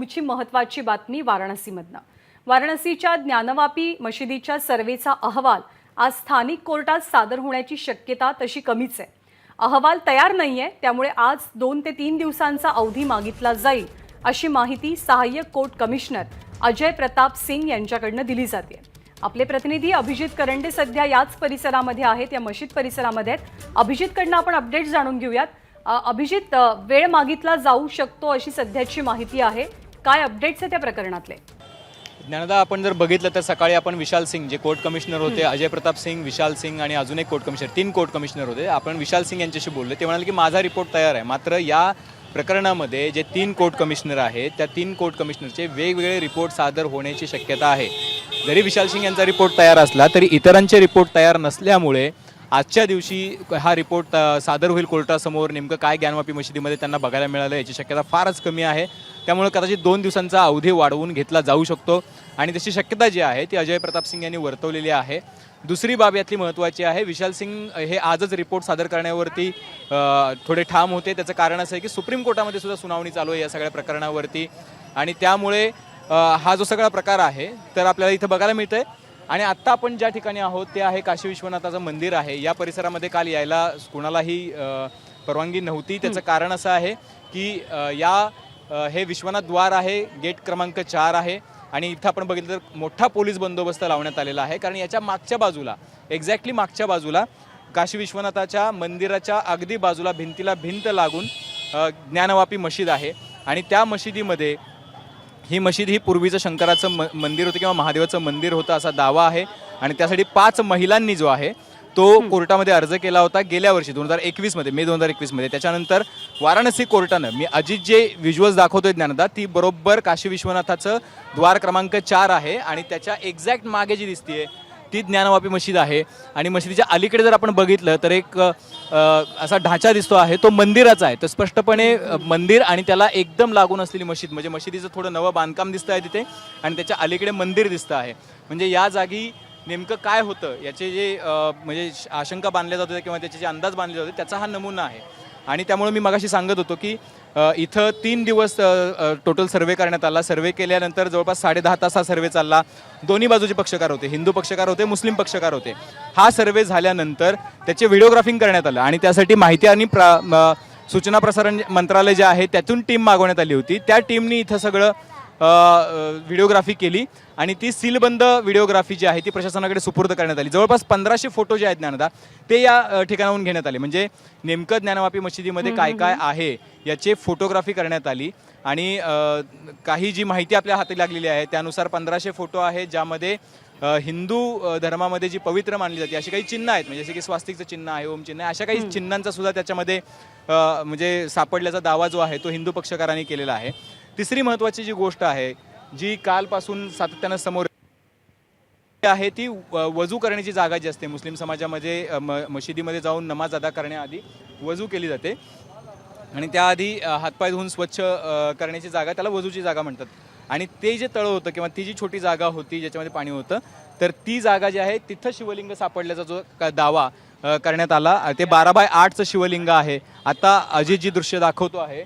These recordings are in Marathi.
पुढची महत्त्वाची बातमी वाराणसीमधनं। वाराणसीच्या ज्ञानवापी मशिदीच्या सर्वेचा अहवाल आज स्थानिक कोर्टात सादर होण्याची शक्यता तशी कमीच आहे। अहवाल तयार नाहीये, त्यामुळे आज 2 ते 3 दिवसांचा अवधी मागितला जाईल अशी माहिती सहाय्यक कोर्ट कमिशनर अजय प्रताप सिंग यांच्याकडून दिली जाते। आपले प्रतिनिधी अभिजित करंडे सध्या याच परिसरामध्ये आहेत, या मशीद परिसरामध्ये आहेत। अभिजितकडून आपण अपडेट्स जाणून घेऊयात। अभिजित, वेळ मागितला जाऊ शकतो अशी सध्याची माहिती आहे, काय अपडेट्स आहेत त्या प्रकरणातले? ज्ञानदा, आपण जर बघितलं तर सकाळी आपण विशाल सिंग जे कोर्ट कमिशनर होते, अजय प्रताप सिंग, विशाल सिंग आणि अजून एक कोर्ट कमिशनर, 3 कोर्ट कमिशनर होते। आपण विशाल सिंग यांच्याशी बोलले, ते म्हणाले की माझा रिपोर्ट तयार आहे। मात्र या प्रकरणामध्ये जे 3 कोर्ट कमिशनर आहेत त्या 3 कोर्ट कमिशनरचे वेगवेगळे रिपोर्ट सादर होण्याची शक्यता आहे। जरी विशाल सिंग यांचा रिपोर्ट तयार असला तरी इतरांचे रिपोर्ट तयार नसल्यामुळे आजच्या दिवशी हा रिपोर्ट सादर होईल कोर्टासमोर। नेमकं काय ज्ञानवापी मशिदीमध्ये त्यांना बघायला मिळालं याची शक्यता फारच कमी आहे, त्यामुळे कदाचित 2 दिवसांचा अवधी वाढवून घेतला जाऊ शकतो आणि तशी शक्यता जी आहे ती अजय प्रताप सिंग यांनी वर्तवलेली आहे। दुसरी बाब यातली महत्त्वाची आहे, विशाल सिंग हे आजच रिपोर्ट सादर करण्यावरती थोडे ठाम होते। त्याचं कारण असं आहे की सुप्रीम कोर्टामध्ये सुद्धा सुनावणी चालू आहे या सगळ्या प्रकरणावरती आणि त्यामुळे हा जो सगळा प्रकार आहे तर आपल्याला इथं बघायला मिळतंय। आणि आत्ता आपण ज्या ठिकाणी आहोत ते आहे काशी विश्वनाथाचं मंदिर आहे। या परिसरामध्ये काल यायला कुणालाही परवानगी नव्हती। त्याचं कारण असं आहे की हे विश्वनाथ द्वार आहे, गेट क्रमांक 4 आहे आणि इथं आपण बघितलं तर मोठा पोलीस बंदोबस्त लावण्यात आलेला आहे, कारण याच्या मागच्या बाजूला, एक्झॅक्टली मागच्या बाजूला काशी विश्वनाथाच्या मंदिराच्या अगदी बाजूला भिंतीला भिंत लागून ज्ञानवापी मशीद आहे आणि त्या मशिदीमध्ये ही मशीद ही पूर्वीचं शंकराचं मंदिर होतं किंवा महादेवाचं मंदिर होतं असा दावा आहे आणि त्यासाठी 5 महिलांनी जो आहे तो कोर्टामध्ये अर्ज केला होता गेल्या वर्षी 2021 मध्ये, मे 2021 मध्ये। त्याच्यानंतर वाराणसी कोर्टानं, मी अजित जे व्हिज्युअल्स दाखवतोय ज्ञानदा, ती बरोबर काशी विश्वनाथाचं द्वार क्रमांक 4 आहे आणि त्याच्या एक्झॅक्ट मागे जी दिसतीये ती ज्ञानवापी मशीद आहे आणि मशिदीच्या अलीकडे जर आपण बघितलं तर एक असा ढाचा दिसतो आहे, तो मंदिराचा आहे। तर स्पष्टपणे मंदिर आणि त्याला एकदम लागून असलेली मशीद, म्हणजे मशिदीचं थोडं नवं बांधकाम दिसतं आहे तिथे आणि त्याच्या अलीकडे मंदिर दिसतं आहे। म्हणजे या जागी नेमकं काय होतं याचे जे म्हणजे आशंका बांधल्या जात होत्या किंवा त्याचे जे अंदाज बांधले जाते त्याचा हा नमुना आहे। आणि त्यामुळे मी मगाशी सांगत होतो की इथं 3 दिवस टोटल सर्वे करण्यात आला। सर्वे केल्यानंतर जवळपास 10.5 तास हा सर्वे चालला। दोन्ही बाजूचे पक्षकार होते, हिंदू पक्षकार होते, मुस्लिम पक्षकार होते। हा सर्वे झाल्यानंतर त्याचे व्हिडिओग्राफिंग करण्यात आलं आणि त्यासाठी माहिती आणि सूचना प्रसारण मंत्रालय जे आहे त्यातून टीम मागवण्यात आली होती। त्या टीमनी इथं सगळं व्हिडिओग्राफी केली आणि ती सीलबंद व्हिडिओग्राफी जी आहे ती प्रशासनाकडे सुपूर्द करण्यात आली। जवळपास 1500 फोटो जे आहेत ज्ञानदा ते या ठिकाणाहून घेण्यात आले, म्हणजे नेमकं ज्ञानवापी मशिदीमध्ये काय काय आहे याचे फोटोग्राफी करण्यात आली आणि काही जी माहिती आपल्या हाती लागलेली आहे त्यानुसार 1500 फोटो आहेत, ज्यामध्ये हिंदू धर्मामध्ये जी पवित्र मानली जाते अशी काही चिन्ह आहेत, म्हणजे जसे की स्वास्तिकचं चिन्ह आहे, ओम चिन्ह आहे, अशा काही चिन्हांचा सुद्धा त्याच्यामध्ये म्हणजे सापडल्याचा दावा जो आहे तो हिंदू पक्षकारांनी केलेला आहे। तिसरी महत्त्वाची जी गोष्ट आहे जी कालपासून सातत्यानं समोर आहे ती वजू करण्याची जागा जी असते मुस्लिम समाजामध्ये, मशिदीमध्ये जाऊन नमाज अदा करण्याआधी वजू केली जाते आणि त्याआधी हातपाय धुवून स्वच्छ करण्याची जागा, त्याला वजूची जागा म्हणतात। आणि ते जे तळं होतं किंवा ती जी छोटी जागा होती ज्याच्यामध्ये पाणी होतं, तर ती जागा जी आहे तिथं शिवलिंग सापडल्याचा जो दावा करण्यात आला, ते 12x8चं शिवलिंग आहे। आता अजित जी दृश्य दाखवतो आहे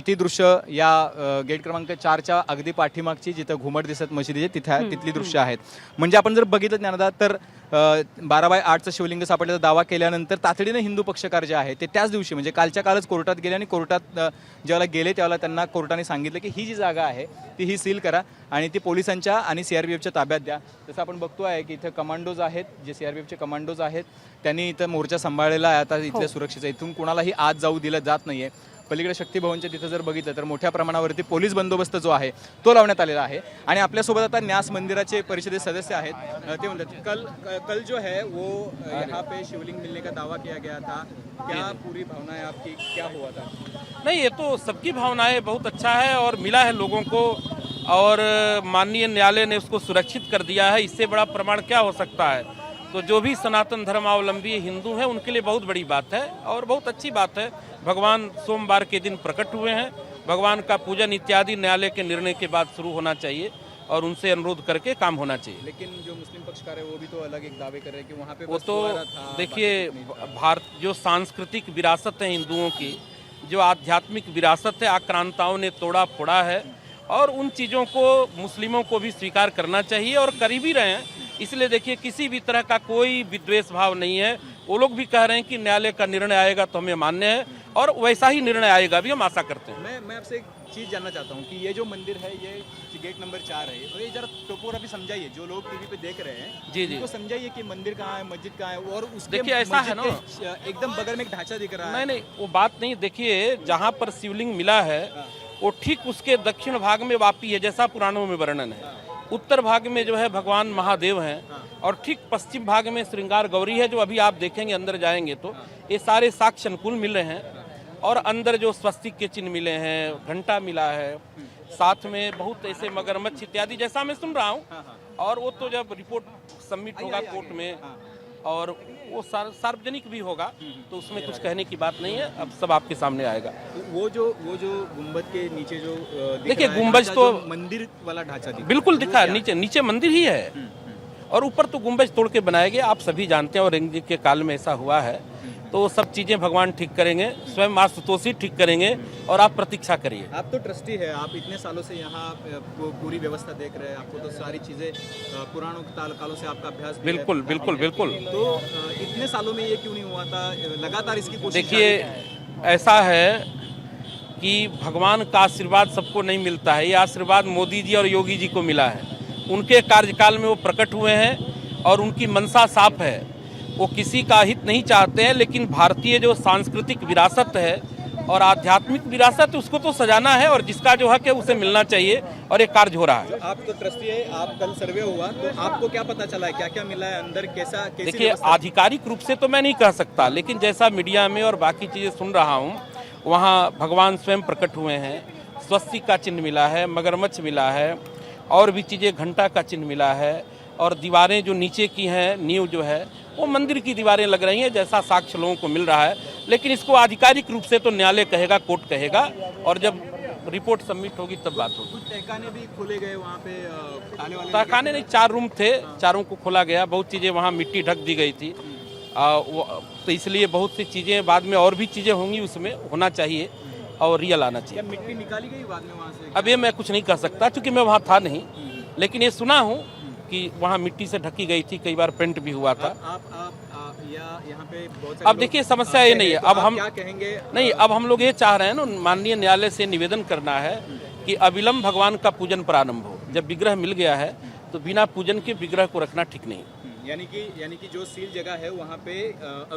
ती दृश्य या गेट क्रमांक 4च्या अगदी पाठीमागची जिथं घुमट दिसत मशिदीचे तिथली दृश्य आहेत। म्हणजे आपण जर बघितलं ज्ञानदा तर 12x8चं शिवलिंग सापडल्याचा दावा केल्यानंतर तातडीनं हिंदू पक्षकार जे आहे ते त्याच दिवशी म्हणजे कालच्या कालच कोर्टात गेले आणि कोर्टात ज्यावेळेला गेले त्यावेळेला त्यांना कोर्टाने सांगितलं की ही जी जागा आहे ती ही सील करा आणि ती पोलिसांच्या आणि CRPFच्या ताब्यात द्या। जसं आपण बघतो आहे की इथं कमांडोज आहेत, जे CRPFचे कमांडोज आहेत, त्यांनी इथं मोर्चा सांभाळलेला आहे। आता इथल्या सुरक्षेचा इथून कोणालाही आत जाऊ दिलं जात नाहीये। पलीकडे शक्ती भवनच्या तिथं जर बघितलं तर मोठ्या प्रमाणावरती पोलीस बंदोबस्त जो आहे तो लावण्यात आलेला आहे। आणि आपल्यासोबत आता न्यास मंदिराचे परिषदेचे सदस्य आहेत, ते म्हणतात कल जो है वो यहाँ पे शिवलिंग मिलने का दावा किया गया था, क्या पूरी भावना है आपकी, क्या हुआ था? नहीं, ये तो सबकी भावनाएं बहुत अच्छा है और मिला है लोगों को और माननीय न्यायालय ने उसको सुरक्षित कर दिया है। इससे बड़ा प्रमाण क्या हो सकता है? तो जो भी सनातन धर्मावलंबी हिंदू हैं उनके लिए बहुत बड़ी बात है और बहुत अच्छी बात है। भगवान सोमवार के दिन प्रकट हुए हैं, भगवान का पूजन इत्यादि न्यायालय के निर्णय के बाद शुरू होना चाहिए और उनसे अनुरोध करके काम होना चाहिए। लेकिन जो मुस्लिम पक्षकार है वो भी तो अलग एक दावे कर रहे हैं कि वहाँ पे वो तो देखिए, भारत जो सांस्कृतिक विरासत है हिंदुओं की, जो आध्यात्मिक विरासत है, आक्रांताओं ने तोड़ा फोड़ा है और उन चीज़ों को मुस्लिमों को भी स्वीकार करना चाहिए और कर भी रहे हैं। इसलिए देखिए किसी भी तरह का कोई विद्वेष भाव नहीं है। वो लोग भी कह रहे हैं कि न्यायालय का निर्णय आएगा तो हमें मान्य है और वैसा ही निर्णय आएगा भी, हम आशा करते हैं। मैं आपसे एक चीज़ जानना चाहता हूँ कि ये जो मंदिर है ये गेट नंबर 4 है, तो ये जरा टोपोग्राफी समझाइए, जो लोग टीवी पे देख रहे हैं जी जी, उनको समझाइए कि मंदिर कहाँ है, मस्जिद कहाँ है, और उसके देखिए ऐसा है ना, मस्जिद के एकदम बगल में एक ढांचा दिख रहा है। नहीं वो बात नहीं। देखिए जहाँ पर शिवलिंग मिला है वो ठीक उसके दक्षिण भाग में वापी है, जैसा पुराणों में वर्णन है। उत्तर भाग में जो है भगवान महादेव हैं और ठीक पश्चिम भाग में श्रृंगार गौरी है, जो अभी आप देखेंगे अंदर जाएंगे तो ये सारे साक्ष्य अनुकूल मिल रहे हैं। और अंदर जो स्वस्तिक के चिन्ह मिले हैं, घंटा मिला है, साथ में बहुत ऐसे मगरमच्छ इत्यादि, जैसा मैं सुन रहा हूँ। और वो तो जब रिपोर्ट सबमिट होगा कोर्ट में और वो सार्वजनिक भी होगा तो उसमें कुछ कहने की बात नहीं है, अब सब आपके सामने आएगा। वो जो गुंबद के नीचे जो देखिए गुंबज तो मंदिर वाला ढांचा बिल्कुल दिखा है, नीचे मंदिर ही है और ऊपर तो गुंबज तोड़ के बनाए गए, आप सभी जानते हैं। और औरंगजेब के काल में ऐसा हुआ है, तो सब चीजें भगवान ठीक करेंगे, स्वयं आशुतोष ही ठीक करेंगे और आप प्रतीक्षा करिए। आप तो ट्रस्टी है, आप इतने सालों से यहाँ पूरी व्यवस्था देख रहे हैं, आपको तो सारी चीजें पुराणों कालों से आपका अभ्यास भी है। बिल्कुल बिल्कुल बिल्कुल। तो इतने सालों में ये क्यों नहीं हुआ था? लगातार इसकी कोशिश। देखिए ऐसा है कि भगवान का आशीर्वाद सबको नहीं मिलता है, ये आशीर्वाद मोदी जी और योगी जी को मिला है। उनके कार्यकाल में वो प्रकट हुए हैं और उनकी मंशा साफ है, वो किसी का हित नहीं चाहते हैं, लेकिन भारतीय जो सांस्कृतिक विरासत है और आध्यात्मिक विरासत उसको तो सजाना है और जिसका जो हक है उसे मिलना चाहिए और ये कार्य हो रहा है। आप तो ट्रस्टी है, आप कल सर्वे हुआ तो आपको क्या पता चला है, क्या क्या मिला है अंदर, कैसा? देखिए आधिकारिक रूप से तो मैं नहीं कह सकता, लेकिन जैसा मीडिया में और बाकी चीज़ें सुन रहा हूँ, वहाँ भगवान स्वयं प्रकट हुए हैं, स्वस्तिक का चिन्ह मिला है, मगरमच्छ मिला है और भी चीज़ें, घंटा का चिन्ह मिला है और दीवारें जो नीचे की हैं, नींव जो है वो मंदिर की दीवारें लग रही हैं, जैसा साक्ष्य लोगों को मिल रहा है। लेकिन इसको आधिकारिक रूप से तो न्यायालय कहेगा, कोर्ट कहेगा और जब रिपोर्ट सबमिट होगी तब बात होगी। कुछ तहखाने भी खोले गए वहाँ पे, खाने वाले तहखाने नहीं, 4 रूम थे, चारों को खोला गया। बहुत चीज़ें वहाँ मिट्टी ढक दी गई थी, तो इसलिए बहुत सी चीज़ें बाद में और भी चीज़ें होंगी, उसमें होना चाहिए और रियल आना चाहिए। क्या मिट्टी निकाली गई बाद में वहाँ से? अब ये मैं कुछ नहीं कह सकता क्योंकि मैं वहाँ था नहीं, लेकिन ये सुना हूँ कि वहाँ मिट्टी से ढकी गई थी, कई बार पेंट भी हुआ था। आप यहाँ पे बहुत अब देखिए समस्या ये नहीं है, अब हम क्या कहेंगे? नहीं, अब हम लोग ये चाह रहे हैं ना, माननीय न्यायालय से निवेदन करना है कि अविलंब भगवान का पूजन प्रारंभ हो। जब विग्रह मिल गया है तो बिना पूजन के विग्रह को रखना ठीक नहीं। यानी कि जो सील जगह है वहाँ पे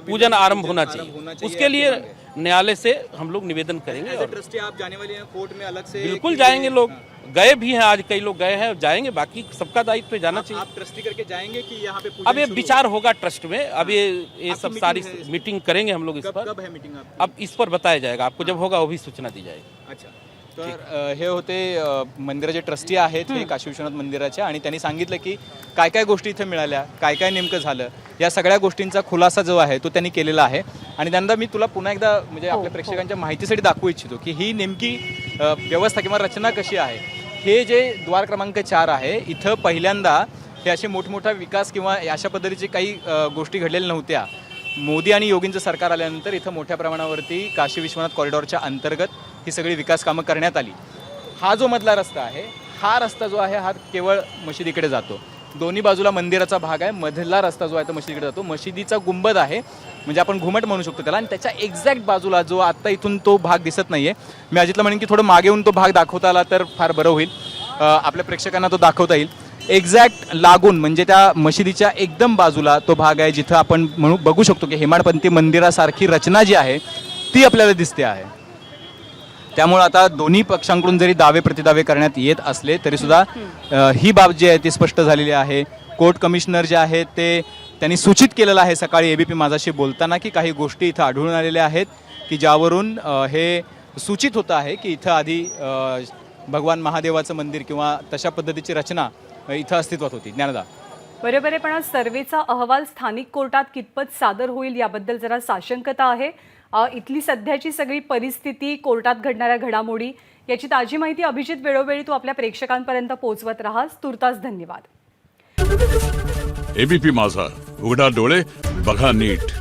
पूजन आरंभ होना चाहिए, उसके लिए न्यायालय से हम लोग निवेदन करेंगे। और ट्रस्टी आप जाने वाले हैं कोर्ट में अलग से? बिल्कुल जाएंगे, लोग गए भी हैं, आज कई लोग गए हैं, जाएंगे, बाकी सबका दायित्व पे जाना चाहिए। आप ट्रस्टी करके जाएंगे कि यहाँ पे? अब ये विचार होगा ट्रस्ट में, अब ये सब सारी मीटिंग करेंगे हम लोग इस पर। कब है मीटिंग आपकी? अब इस पर बताया जाएगा आपको, जब होगा वो भी सूचना दी जाएगी। अच्छा, तर हे होते मंदिराचे ट्रस्टी आहेत हे काशी विश्वनाथ मंदिराचे, आणि त्यांनी सांगितलं की काय काय गोष्टी इथे मिळाल्या, काय काय नेमकं झालं, या सगळ्या गोष्टींचा खुलासा जो आहे तो त्यांनी केलेला आहे। आणि त्यांना मी तुला पुन्हा एकदा म्हणजे आपल्या प्रेक्षकांच्या माहितीसाठी दाखवू इच्छितो की ही नेमकी व्यवस्था किंवा रचना कशी आहे। हे जे द्वार क्रमांक 4 आहे, इथं पहिल्यांदा हे असे मोठमोठा विकास किंवा अशा पद्धतीचे काही गोष्टी घडलेल्या नव्हत्या। मोदी आणि योगींचं सरकार आल्यानंतर इथं मोठ्या प्रमाणावरती काशी विश्वनाथ कॉरिडॉरच्या अंतर्गत ही सगळी विकास कामं करण्यात आली। हा जो मधला रस्ता आहे, हा रस्ता जो आहे हा केवळ मशिदीकडे जातो, दोन्ही बाजूला मंदिराचा भाग आहे, मधला रस्ता जो आहे तो मशिदीकडे जातो। मशिदीचा गुंबद आहे, म्हणजे आपण घुमट म्हणू शकतो त्याला, आणि त्याच्या एक्झॅक्ट बाजूला जो आत्ता इथून तो भाग दिसत नाहीये, मी अजितला म्हणेन की थोडं मागे येऊन तो भाग दाखवता आला तर फार बरं होईल, आपल्या प्रेक्षकांना तो दाखवता येईल। एक्झॅक्ट लागून म्हणजे त्या मशिदीच्या एकदम बाजूला तो भाग आहे जिथं आपण बघू शकतो की हेमाडपंथी मंदिरासारखी रचना जी आहे ती आपल्याला दिसते आहे। त्यामुळे आता दोन्ही पक्षांकडून जरी दावे प्रतिदावे करण्यात येत असले तरी सुद्धा ही बाब जी आहे ती स्पष्ट झालेली आहे। कोर्ट कमिशनर जे आहेत ते त्यांनी सूचित केलेलं आहे सकाळी एबीपी माझाशी बोलताना की काही गोष्टी इथं आढळून आलेल्या आहेत की ज्यावरून हे सूचित होतं आहे की इथं आधी भगवान महादेवाचं मंदिर किंवा तशा पद्धतीची रचना इथं अस्तित्वात होती। ज्ञानदा, बरोबर आहे, पण आज सर्वेचा अहवाल स्थानिक कोर्टात कितपत सादर होईल याबद्दल जरा साशंकता आहे। इथली सध्याची सगळी परिस्थिती, कोर्टात घडणाऱ्या घडामोडी याची ताजी माहिती अभिजित वेळोवेळी तू आपल्या प्रेक्षकांपर्यंत पोहोचवत राहास, तुर्तास धन्यवाद। एबीपी माझा, उघडा डोळे बघा नीट।